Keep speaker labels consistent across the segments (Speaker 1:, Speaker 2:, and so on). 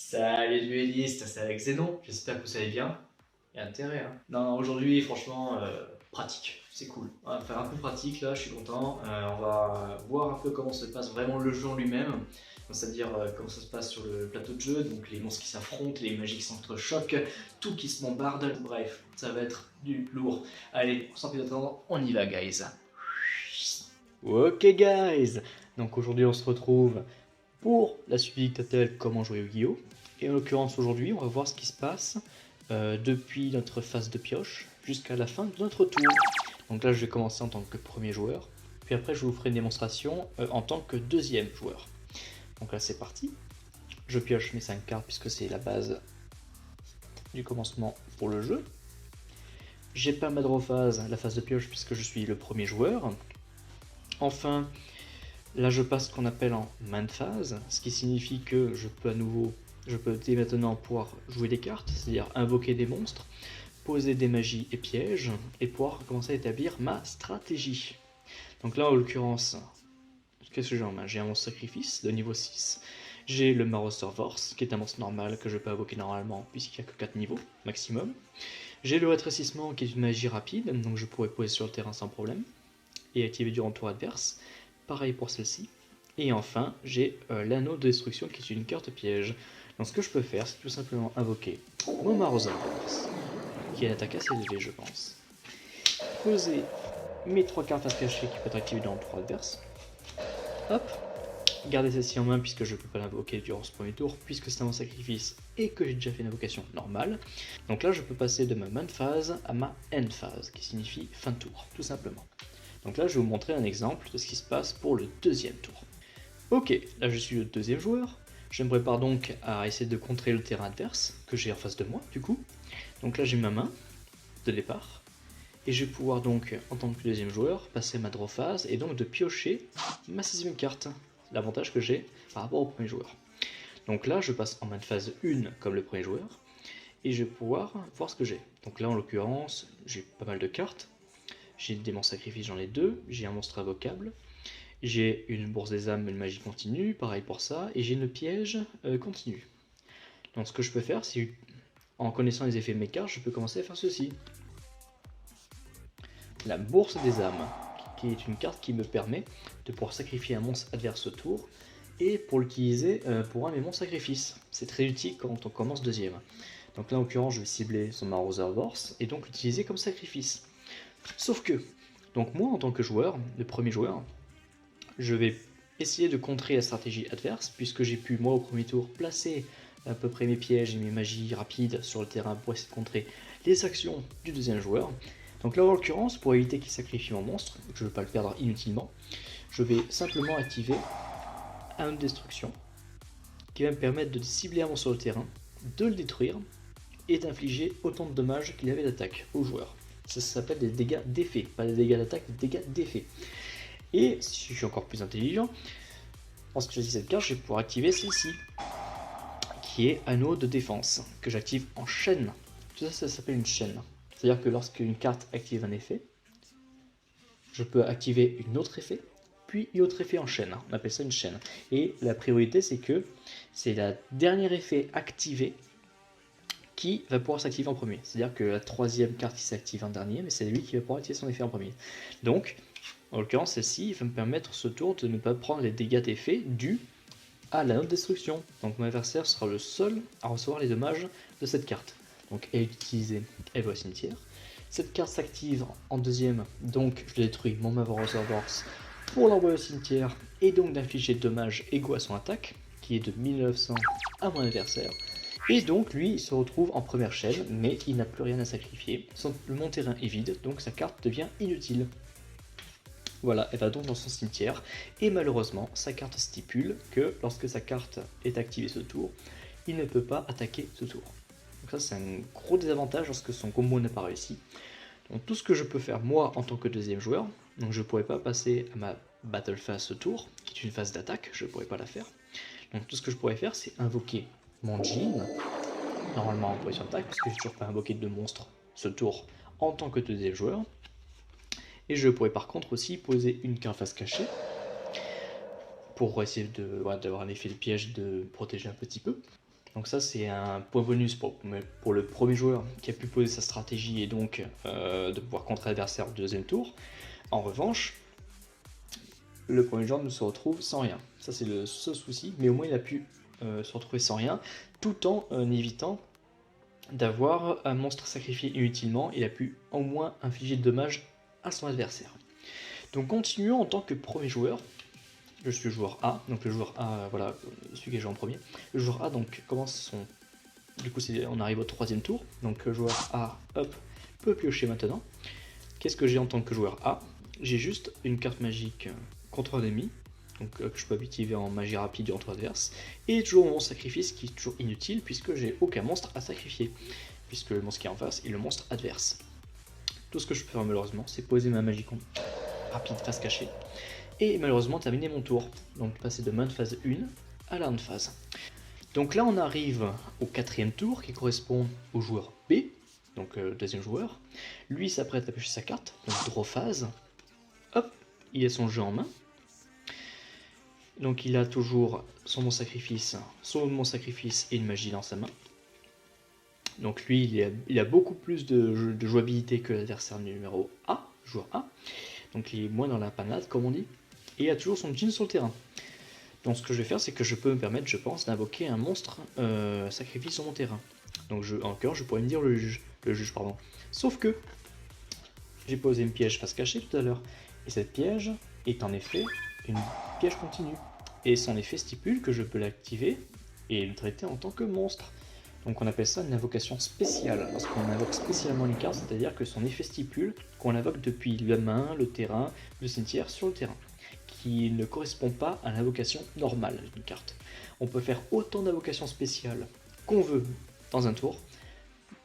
Speaker 1: Salut dueliste, c'est avec Zénon, j'espère que vous allez bien. Il y a intérêt, hein. Non, aujourd'hui, franchement, pratique, c'est cool. On va faire un peu pratique là, je suis content. On va voir un peu comment se passe vraiment le jeu en lui-même. C'est-à-dire comment ça se passe sur le plateau de jeu, donc les monstres qui s'affrontent, les magies qui s'entrechoquent, tout qui se bombarde. Bref, ça va être du lourd. Allez, sans plus attendre, on y va, guys. Ok, guys, donc aujourd'hui on se retrouve pour la suite dictatel comment jouer au Yu-Gi-Oh! Et en l'occurrence aujourd'hui on va voir ce qui se passe depuis notre phase de pioche jusqu'à la fin de notre tour. Donc là je vais commencer en tant que premier joueur, puis après je vous ferai une démonstration en tant que deuxième joueur. Donc là c'est parti, je pioche mes 5 cartes puisque c'est la base du commencement pour le jeu. J'ai pas ma draw phase, la phase de pioche puisque je suis le premier joueur. Enfin, là je passe ce qu'on appelle en main phase, ce qui signifie que je peux dès maintenant pouvoir jouer des cartes, c'est-à-dire invoquer des monstres, poser des magies et pièges, et pouvoir commencer à établir ma stratégie. Donc là en l'occurrence, qu'est-ce que j'ai en main? J'ai un monstre sacrifice de niveau 6, j'ai le Marauder Vorse, qui est un monstre normal que je peux invoquer normalement puisqu'il n'y a que 4 niveaux maximum. J'ai le rétrécissement qui est une magie rapide, donc je pourrais poser sur le terrain sans problème, et activer durant le tour adverse. Pareil pour celle-ci. Et enfin, j'ai l'anneau de destruction qui est une carte piège. Donc ce que je peux faire, c'est tout simplement invoquer mon Marauder Vorse, qui a une attaque assez élevée, je pense. Poser mes 3 cartes face cachée qui peuvent être activées dans le tour adverse. Hop, garder celle-ci en main puisque je ne peux pas l'invoquer durant ce premier tour, puisque c'est un sacrifice et que j'ai déjà fait une invocation normale. Donc là, je peux passer de ma main phase à ma end phase, qui signifie fin de tour, tout simplement. Donc là, je vais vous montrer un exemple de ce qui se passe pour le deuxième tour. Ok, là je suis le deuxième joueur. Je me prépare donc à essayer de contrer le terrain adverse, que j'ai en face de moi, du coup. Donc là, j'ai ma main de départ. Et je vais pouvoir donc, en tant que deuxième joueur, passer ma draw phase et donc de piocher ma 6ème carte. L'avantage que j'ai par rapport au premier joueur. Donc là, je passe en main phase 1 comme le premier joueur. Et je vais pouvoir voir ce que j'ai. Donc là, en l'occurrence, j'ai pas mal de cartes. J'ai des monstres sacrifices, j'en ai 2. J'ai un monstre invocable. J'ai une bourse des âmes, une magie continue, pareil pour ça. Et j'ai une piège continue. Donc ce que je peux faire, c'est en connaissant les effets de mes cartes, je peux commencer à faire ceci. La bourse des âmes, qui est une carte qui me permet de pouvoir sacrifier un monstre adverse au tour et pour l'utiliser pour un de mes monstres sacrifices. C'est très utile quand on commence deuxième. Donc là en l'occurrence je vais cibler son Marauder Vorse et donc l'utiliser comme sacrifice. Sauf que, donc moi en tant que joueur, le premier joueur, je vais essayer de contrer la stratégie adverse puisque j'ai pu moi au premier tour placer à peu près mes pièges et mes magies rapides sur le terrain pour essayer de contrer les actions du deuxième joueur. Donc là en l'occurrence, pour éviter qu'il sacrifie mon monstre, je ne veux pas le perdre inutilement, je vais simplement activer un de destruction qui va me permettre de cibler un monstre sur le terrain, de le détruire et d'infliger autant de dommages qu'il avait d'attaque au joueur. Ça s'appelle des dégâts d'effet, pas des dégâts d'attaque, des dégâts d'effet. Et si je suis encore plus intelligent, lorsque je choisis cette carte, je vais pouvoir activer celle-ci, qui est anneau de défense, que j'active en chaîne. Tout ça, ça s'appelle une chaîne. C'est-à-dire que lorsqu'une carte active un effet, je peux activer un autre effet, puis un autre effet en chaîne. On appelle ça une chaîne. Et la priorité, c'est que c'est le dernier effet activé qui va pouvoir s'activer en premier. C'est-à-dire que la 3ème carte qui s'active en dernier, mais c'est lui qui va pouvoir activer son effet en premier. Donc, en l'occurrence, celle-ci va me permettre ce tour de ne pas prendre les dégâts d'effet dus à la note destruction. Donc mon adversaire sera le seul à recevoir les dommages de cette carte. Donc elle est utilisée, elle va au cimetière. Cette carte s'active en deuxième, donc je détruis mon Marauder Vorse pour l'envoyer au cimetière et donc d'infliger de dommages égaux à son attaque, qui est de 1900 à mon adversaire. Et donc lui il se retrouve en première chaîne, mais il n'a plus rien à sacrifier. Mon terrain est vide, donc sa carte devient inutile. Voilà, elle va donc dans son cimetière, et malheureusement, sa carte stipule que lorsque sa carte est activée ce tour, il ne peut pas attaquer ce tour. Donc ça c'est un gros désavantage lorsque son combo n'est pas réussi. Donc tout ce que je peux faire moi en tant que deuxième joueur, donc je ne pourrais pas passer à ma battle phase ce tour, qui est une phase d'attaque, je ne pourrais pas la faire. Donc tout ce que je pourrais faire c'est invoquer mon Djinn, normalement en position d'attaque, parce que je n'ai toujours pas invoqué de monstre ce tour en tant que deuxième joueur. Et je pourrais par contre aussi poser une carte face cachée pour essayer d'avoir un effet de piège de protéger un petit peu. Donc ça c'est un point bonus pour le premier joueur qui a pu poser sa stratégie et donc de pouvoir contrer l'adversaire au deuxième tour. En revanche, le premier joueur ne se retrouve sans rien. Ça c'est le seul souci, mais au moins il a pu se retrouver sans rien, tout en évitant d'avoir un monstre sacrifié inutilement. Il a pu au moins infliger de dommages à son adversaire. Donc continuons en tant que premier joueur. Je suis le joueur A, donc le joueur A, voilà, celui qui joue en premier. Le joueur A donc commence son... Du coup on arrive au troisième tour, donc le joueur A, hop, peut piocher maintenant. Qu'est-ce que j'ai en tant que joueur A? J'ai juste une carte magique contre un ennemi, donc que je peux activer en magie rapide du tour adverse, et toujours mon sacrifice qui est toujours inutile puisque j'ai aucun monstre à sacrifier, puisque le monstre qui est en face est le monstre adverse. Tout ce que je peux faire malheureusement, c'est poser ma magie rapide face cachée, et malheureusement terminer mon tour, donc passer de main de phase 1 à la end phase. Donc là on arrive au quatrième tour qui correspond au joueur B, donc deuxième joueur. Lui s'apprête à piocher sa carte, donc draw phase. Hop, il a son jeu en main. Donc il a toujours son monstre sacrifice et une magie dans sa main. Donc lui il a beaucoup plus de jouabilité que l'adversaire numéro A, joueur A. Donc il est moins dans la panade comme on dit. Et il a toujours son jean sur le terrain. Donc ce que je vais faire, c'est que je peux me permettre, je pense, d'invoquer un monstre sacrifice sur mon terrain. Donc en cœur, je pourrais me dire le juge. Sauf que j'ai posé une piège face cachée tout à l'heure. Et cette piège est en effet une piège continue. Et son effet stipule que je peux l'activer et le traiter en tant que monstre. Donc on appelle ça une invocation spéciale, parce qu'on invoque spécialement une carte, c'est-à-dire que son effet stipule qu'on l'invoque depuis la main, le terrain, le cimetière sur le terrain, qui ne correspond pas à l'invocation normale d'une carte. On peut faire autant d'invocations spéciales qu'on veut dans un tour,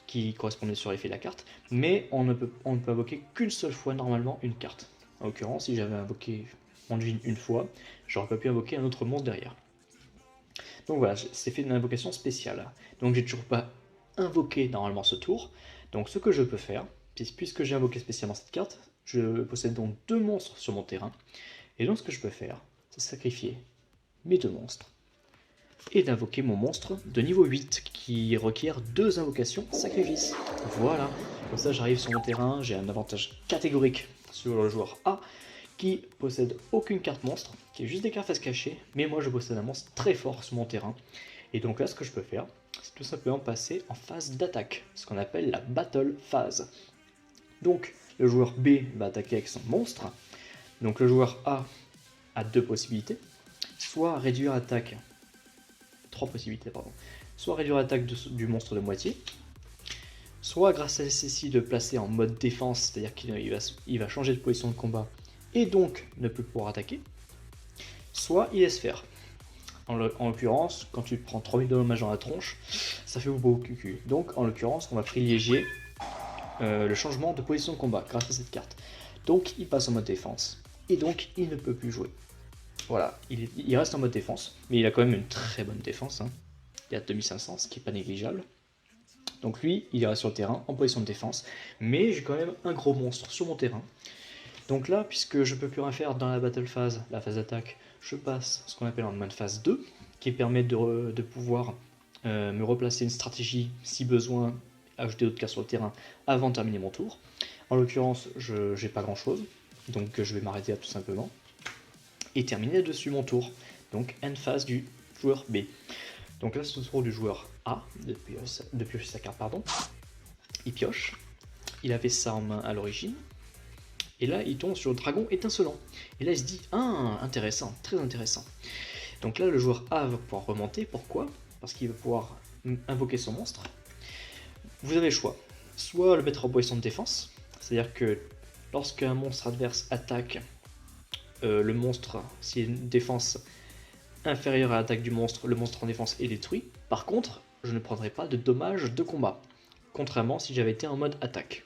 Speaker 1: qui correspondent sur l'effet de la carte, mais on ne peut invoquer qu'une seule fois normalement une carte. En l'occurrence, si j'avais invoqué mon jean une fois, j'aurais pas pu invoquer un autre monstre derrière. Donc voilà, c'est fait une invocation spéciale. Donc j'ai toujours pas invoqué normalement ce tour. Donc ce que je peux faire, puisque j'ai invoqué spécialement cette carte, je possède donc 2 monstres sur mon terrain. Et donc ce que je peux faire, c'est sacrifier mes 2 monstres et d'invoquer mon monstre de niveau 8 qui requiert 2 invocations sacrifice. Voilà, comme ça j'arrive sur mon terrain, j'ai un avantage catégorique sur le joueur A qui possède aucune carte monstre, qui est juste des cartes face cachée, mais moi je possède un monstre très fort sur mon terrain. Et donc là ce que je peux faire, c'est tout simplement passer en phase d'attaque, ce qu'on appelle la battle phase. Donc le joueur B va attaquer avec son monstre, donc le joueur A a 2 possibilités, soit réduire l'attaque, 3 possibilités pardon, soit réduire l'attaque du monstre de moitié, soit grâce à celle-ci de placer en mode défense, c'est-à-dire qu'il va changer de position de combat et donc ne plus pouvoir attaquer, soit il laisse faire. En l'occurrence, quand tu prends 3000 de dommages dans la tronche, ça fait beaucoup cucu. Donc en l'occurrence, on va privilégier le changement de position de combat grâce à cette carte. Donc il passe en mode défense et donc il ne peut plus jouer. Voilà, il reste en mode défense, mais il a quand même une très bonne défense. Hein. Il a 2500, ce qui n'est pas négligeable. Donc lui, il reste sur le terrain en position de défense, mais j'ai quand même un gros monstre sur mon terrain. Donc là, puisque je ne peux plus rien faire dans la battle phase, la phase d'attaque, je passe ce qu'on appelle en mode phase 2, qui permet de pouvoir me replacer une stratégie si besoin, ajouter d'autres cartes sur le terrain avant de terminer mon tour. En l'occurrence, je n'ai pas grand chose, donc je vais m'arrêter là tout simplement. Et terminer dessus mon tour, donc end phase du joueur B. Donc là c'est le tour du joueur A, de piocher sa carte, pardon. Il pioche, il avait ça en main à l'origine, et là il tombe sur le dragon étincelant. Et là il se dit, ah intéressant, très intéressant. Donc là le joueur A va pouvoir remonter, pourquoi? Parce qu'il va pouvoir invoquer son monstre. Vous avez le choix, soit le mettre en position de défense, c'est-à-dire que lorsqu'un monstre adverse attaque, le monstre, s'il y a une défense inférieure à l'attaque du monstre, le monstre en défense est détruit. Par contre, je ne prendrai pas de dommages de combat, contrairement si j'avais été en mode attaque.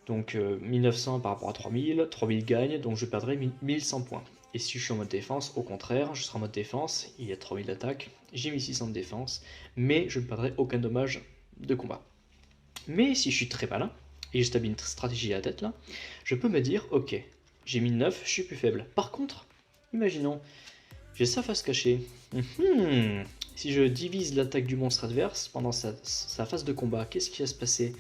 Speaker 1: Donc 1900 par rapport à 3000, 3000 gagne, donc je perdrai 1100 points. Et si je suis en mode défense, au contraire, je serai en mode défense, il y a 3000 d'attaque, j'ai 1600 de défense, mais je ne perdrai aucun dommage de combat. Mais si je suis très malin, et j'établis une stratégie à la tête là, je peux me dire, ok, j'ai mis 9, je suis plus faible. Par contre, imaginons, j'ai sa face cachée. Si je divise l'attaque du monstre adverse pendant sa phase de combat, qu'est-ce qui va se passer?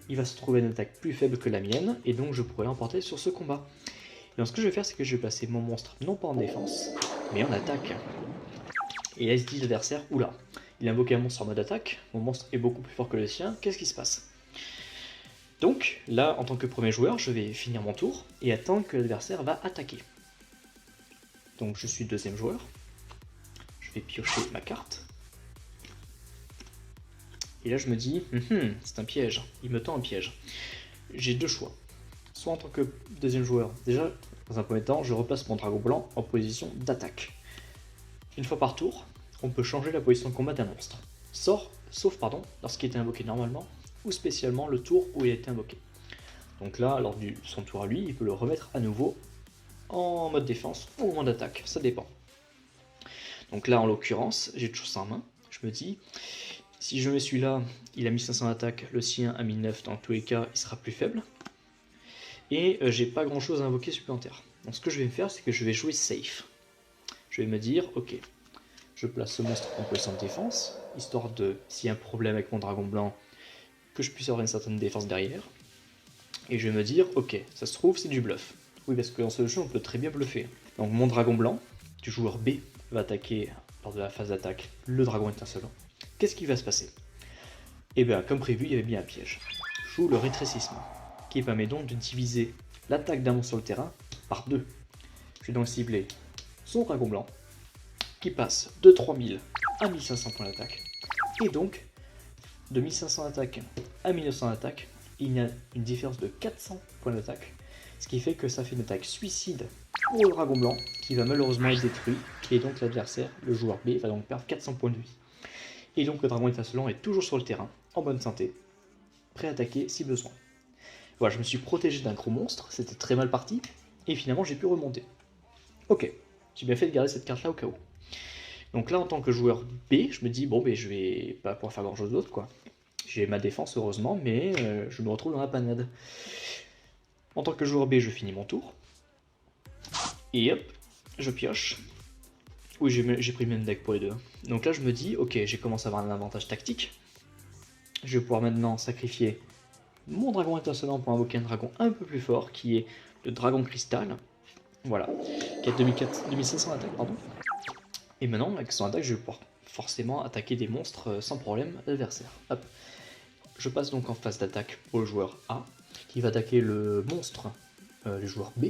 Speaker 1: Il va se trouver une attaque plus faible que la mienne, et donc je pourrais l'emporter sur ce combat. Et donc ce que je vais faire, c'est que je vais placer mon monstre non pas en défense, mais en attaque. Et là, il se dit l'adversaire, oula, il a invoqué un monstre en mode attaque, mon monstre est beaucoup plus fort que le sien, qu'est-ce qui se passe? Donc là, en tant que premier joueur, je vais finir mon tour et attendre que l'adversaire va attaquer. Donc je suis deuxième joueur, je vais piocher ma carte. Et là je me dis, c'est un piège, il me tend un piège. J'ai deux choix. Soit en tant que deuxième joueur, déjà, dans un premier temps, je repasse mon dragon blanc en position d'attaque. Une fois par tour, on peut changer la position de combat d'un monstre. Sauf lorsqu'il était invoqué normalement, ou spécialement le tour où il a été invoqué. Donc là, lors de son tour à lui, il peut le remettre à nouveau en mode défense ou en mode attaque, ça dépend. Donc là, en l'occurrence, j'ai toujours ça en main. Je me dis, si je mets celui-là, il a 1500 d'attaque, le sien a 1009, dans tous les cas, il sera plus faible. Et j'ai pas grand-chose à invoquer supplémentaire. Donc ce que je vais faire, c'est que je vais jouer safe. Je vais me dire, ok, je place ce monstre en position de défense, histoire de, s'il y a un problème avec mon dragon blanc, que je puisse avoir une certaine défense derrière. Et je vais me dire, ok, ça se trouve, c'est du bluff. Oui, parce que dans ce jeu, on peut très bien bluffer. Donc mon dragon blanc, du joueur B, va attaquer lors de la phase d'attaque le dragon étincelant. Qu'est-ce qui va se passer? Et bien, comme prévu, il y avait bien un piège. Je joue le rétrécissement, qui permet donc de diviser l'attaque d'un monstre sur le terrain par 2. Je vais donc cibler son dragon blanc, qui passe de 3000 à 1500 points d'attaque. Et donc, de 1500 d'attaque à 1900 d'attaque, il y a une différence de 400 points d'attaque, ce qui fait que ça fait une attaque suicide pour le dragon blanc, qui va malheureusement être détruit, et donc l'adversaire, le joueur B, va donc perdre 400 points de vie. Et donc le dragon étincelant est toujours sur le terrain, en bonne santé, prêt à attaquer si besoin. Voilà, je me suis protégé d'un gros monstre, c'était très mal parti, et finalement j'ai pu remonter. Ok, j'ai bien fait de garder cette carte là au cas où. Donc là en tant que joueur B, je me dis bon je vais pas pouvoir faire grand chose d'autre quoi. J'ai ma défense heureusement, mais je me retrouve dans la panade. En tant que joueur B, je finis mon tour. Et hop, je pioche. Oui, j'ai pris le même deck pour les deux. Donc là je me dis, ok, j'ai commencé à avoir un avantage tactique. Je vais pouvoir maintenant sacrifier mon dragon étincelant pour invoquer un dragon un peu plus fort, qui est le dragon cristal. Voilà, qui a 2500 d'attaque, pardon. Et maintenant, avec son attaque, je vais pouvoir forcément attaquer des monstres sans problème à l'adversaire. Hop. Je passe donc en phase d'attaque pour le joueur A, qui va attaquer le monstre, le joueur B.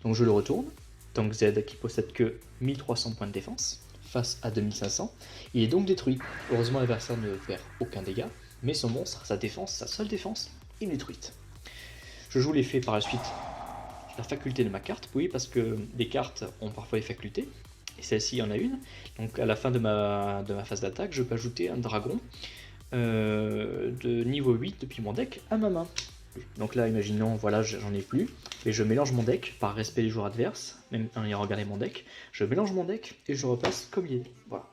Speaker 1: Donc je le retourne. Tank Z qui possède que 1300 points de défense, face à 2500. Il est donc détruit. Heureusement, l'adversaire ne perd aucun dégât, mais son monstre, sa défense, sa seule défense, est détruite. Je joue l'effet par la suite, la faculté de ma carte, oui, parce que les cartes ont parfois des facultés, et celle-ci en a une. Donc à la fin de ma phase d'attaque, je peux ajouter un dragon de niveau 8 depuis mon deck à ma main. Donc là, imaginons, voilà, j'en ai plus, et je mélange mon deck par respect des joueurs adverses, même en ayant regardé mon deck, je mélange mon deck et je repasse comme il est. Voilà.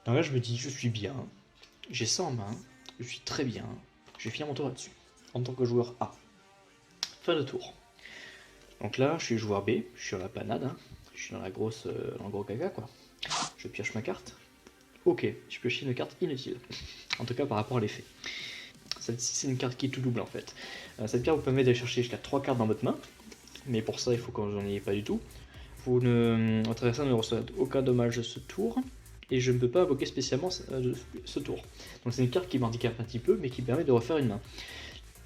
Speaker 1: Donc là, je me dis, je suis bien, j'ai ça en main, je suis très bien, je vais finir mon tour là-dessus, en tant que joueur A. Fin de tour. Donc là, je suis joueur B, je suis sur la panade, hein. Je suis dans le gros caca, quoi. Je pioche ma carte. Ok, je pioche une carte inutile, en tout cas par rapport à l'effet. Celle-ci, c'est une carte qui est tout double en fait. Cette carte vous permet d'aller chercher jusqu'à 3 cartes dans votre main, mais pour ça, il faut que vous n'en ayez pas du tout. Votre adversaire ne reçoit aucun dommage ce tour, et je ne peux pas invoquer spécialement ce tour. Donc c'est une carte qui m'handicape un petit peu, mais qui permet de refaire une main.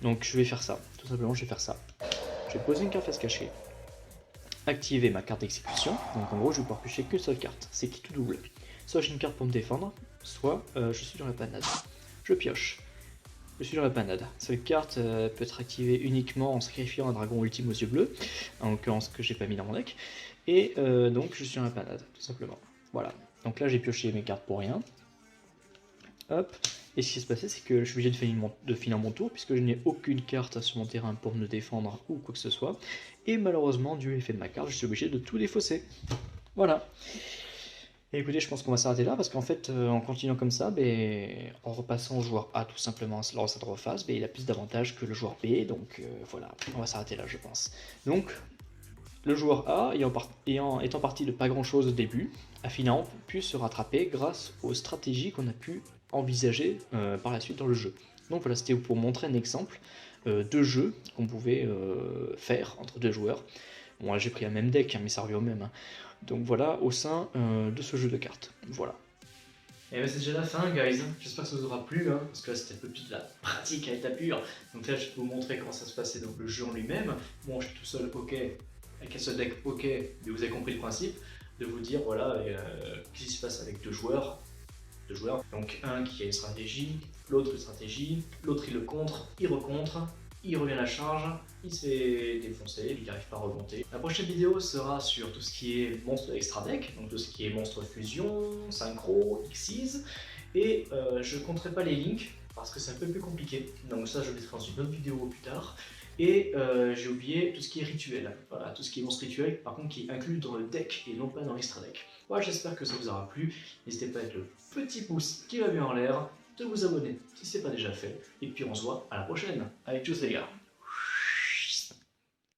Speaker 1: Donc je vais faire ça, tout simplement je vais faire ça. Je vais poser une carte face cachée, activer ma carte d'exécution, donc en gros je vais pouvoir piocher qu'une seule carte, c'est qui tout double. Soit j'ai une carte pour me défendre, soit je suis dans la panade. Je pioche. Je suis dans la panade. Cette carte peut être activée uniquement en sacrifiant un dragon ultime aux yeux bleus, en l'occurrence que j'ai pas mis dans mon deck, et donc je suis dans la panade, tout simplement. Voilà. Donc là j'ai pioché mes cartes pour rien. Hop. Et ce qui se passait, c'est que je suis obligé de finir mon tour, puisque je n'ai aucune carte sur mon terrain pour me défendre ou quoi que ce soit. Et malheureusement, dû à l'effet de ma carte, je suis obligé de tout défausser. Voilà. Et écoutez, je pense qu'on va s'arrêter là, parce qu'en fait, en continuant comme ça, en repassant au joueur A tout simplement lors de cette rephase, il a plus d'avantages que le joueur B, donc voilà, on va s'arrêter là, je pense. Donc,
Speaker 2: Le joueur A, étant parti de pas grand chose au début, a finalement pu se rattraper grâce aux stratégies qu'on a pu envisager par la suite dans le jeu. Donc voilà, c'était pour montrer un exemple de jeu qu'on pouvait faire entre deux joueurs. Bon, là j'ai pris un même deck, hein, mais ça revient au même. Hein. Donc voilà, au sein de ce jeu de cartes. Voilà.
Speaker 1: Et ben c'est déjà la fin, guys. J'espère que ça vous aura plu, hein, parce que là c'était un peu plus de la pratique à l'état pur. Donc là, je vais vous montrer comment ça se passait dans le jeu en lui-même. Moi, je suis tout seul, ok, avec un seul deck, ok, mais vous avez compris le principe de vous dire, voilà, qu'est-ce qui se passe avec deux joueurs. Donc un qui a une stratégie, l'autre une stratégie, l'autre il le contre, il recontre, il revient à la charge, il se fait défoncer, il n'arrive pas à remonter. La prochaine vidéo sera sur tout ce qui est monstre extra deck, donc tout ce qui est monstre fusion, synchro, Xyz, et je ne compterai pas les links parce que c'est un peu plus compliqué, donc ça je le mettrai dans une autre vidéo plus tard. Et j'ai oublié tout ce qui est rituel, voilà, tout ce qui est monstre rituel, par contre qui est inclus dans le deck et non pas dans l'extra deck. Voilà, j'espère que ça vous aura plu, n'hésitez pas à mettre le petit pouce qui va bien en l'air, de vous abonner si ce n'est pas déjà fait, et puis on se voit à la prochaine. Allez, tchuss les gars.